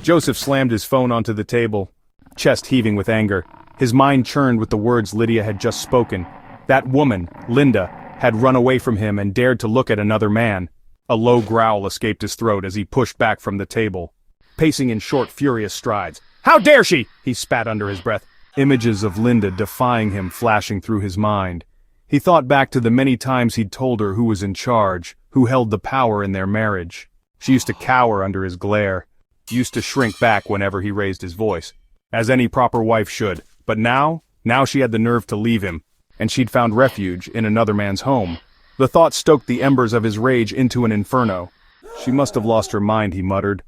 Joseph slammed his phone onto the table, chest heaving with anger. His mind churned with the words Lydia had just spoken. That woman, Linda, had run away from him and dared to look at another man. A low growl escaped his throat as he pushed back from the table, pacing in short, furious strides. "How dare she!" he spat under his breath. Images of Linda defying him flashing through his mind. He thought back to the many times he'd told her who was in charge, who held the power in their marriage. She used to cower under his glare, used to shrink back whenever he raised his voice, as any proper wife should. But now she had the nerve to leave him, and she'd found refuge in another man's home. The thought stoked the embers of his rage into an inferno. She must have lost her mind, he muttered,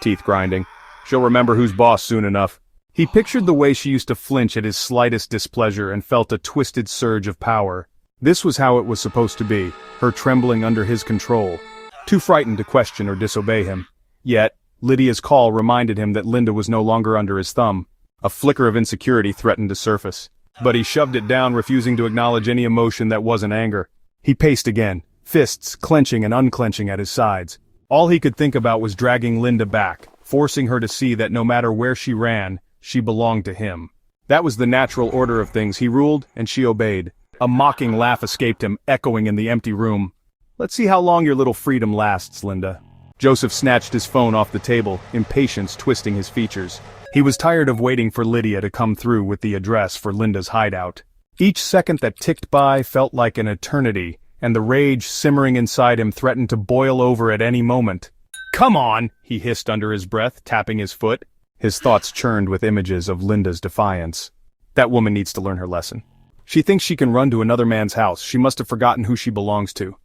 teeth grinding. She'll remember who's boss soon enough. He pictured the way she used to flinch at his slightest displeasure and felt a twisted surge of power. This was how it was supposed to be, her trembling under his control. Too frightened to question or disobey him. Yet, Lydia's call reminded him that Linda was no longer under his thumb. A flicker of insecurity threatened to surface. But he shoved it down, refusing to acknowledge any emotion that wasn't anger. He paced again, fists clenching and unclenching at his sides. All he could think about was dragging Linda back, forcing her to see that no matter where she ran, she belonged to him. That was the natural order of things. He ruled, and she obeyed. A mocking laugh escaped him, echoing in the empty room. "Let's see how long your little freedom lasts, Linda." Joseph snatched his phone off the table, impatience twisting his features. He was tired of waiting for Lydia to come through with the address for Linda's hideout. Each second that ticked by felt like an eternity, and the rage simmering inside him threatened to boil over at any moment. "Come on!" he hissed under his breath, tapping his foot. His thoughts churned with images of Linda's defiance. That woman needs to learn her lesson. She thinks she can run to another man's house. She must have forgotten who she belongs to.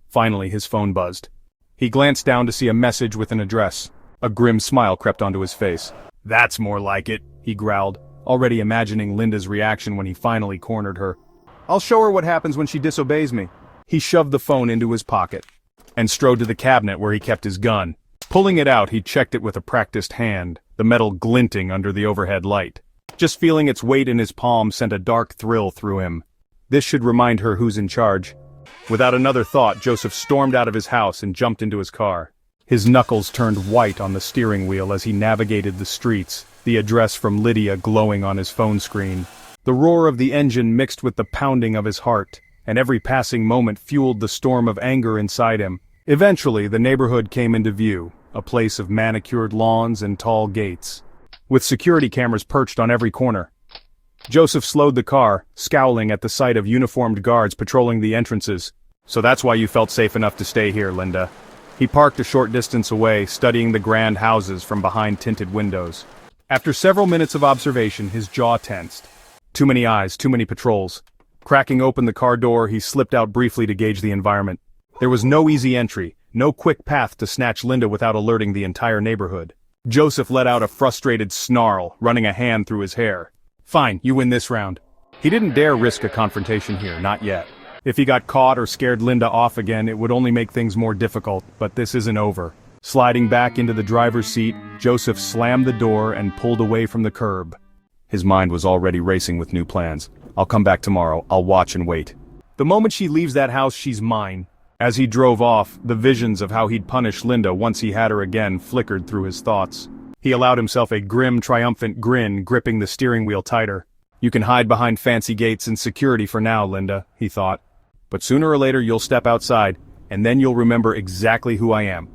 Finally, his phone buzzed. He glanced down to see a message with an address. A grim smile crept onto his face. "That's more like it," he growled, already imagining Linda's reaction when he finally cornered her. "I'll show her what happens when she disobeys me." He shoved the phone into his pocket and strode to the cabinet where he kept his gun. Pulling it out, he checked it with a practiced hand, the metal glinting under the overhead light. Just feeling its weight in his palm sent a dark thrill through him. This should remind her who's in charge. Without another thought, Joseph stormed out of his house and jumped into his car. His knuckles turned white on the steering wheel as he navigated the streets, the address from Lydia glowing on his phone screen. The roar of the engine mixed with the pounding of his heart, and every passing moment fueled the storm of anger inside him. Eventually, the neighborhood came into view, a place of manicured lawns and tall gates, with security cameras perched on every corner. Joseph slowed the car, scowling at the sight of uniformed guards patrolling the entrances. "So that's why you felt safe enough to stay here, Linda." He parked a short distance away, studying the grand houses from behind tinted windows. After several minutes of observation, his jaw tensed. Too many eyes, too many patrols. Cracking open the car door, he slipped out briefly to gauge the environment. There was no easy entry, no quick path to snatch Linda without alerting the entire neighborhood. Joseph let out a frustrated snarl, running a hand through his hair. "Fine, you win this round." He didn't dare risk a confrontation here, not yet. If he got caught or scared Linda off again, it would only make things more difficult, but this isn't over. Sliding back into the driver's seat, Joseph slammed the door and pulled away from the curb. His mind was already racing with new plans. "I'll come back tomorrow, I'll watch and wait. The moment she leaves that house, she's mine." As he drove off, the visions of how he'd punish Linda once he had her again flickered through his thoughts. He allowed himself a grim, triumphant grin, gripping the steering wheel tighter. "You can hide behind fancy gates and security for now, Linda," he thought. "But sooner or later you'll step outside, and then you'll remember exactly who I am.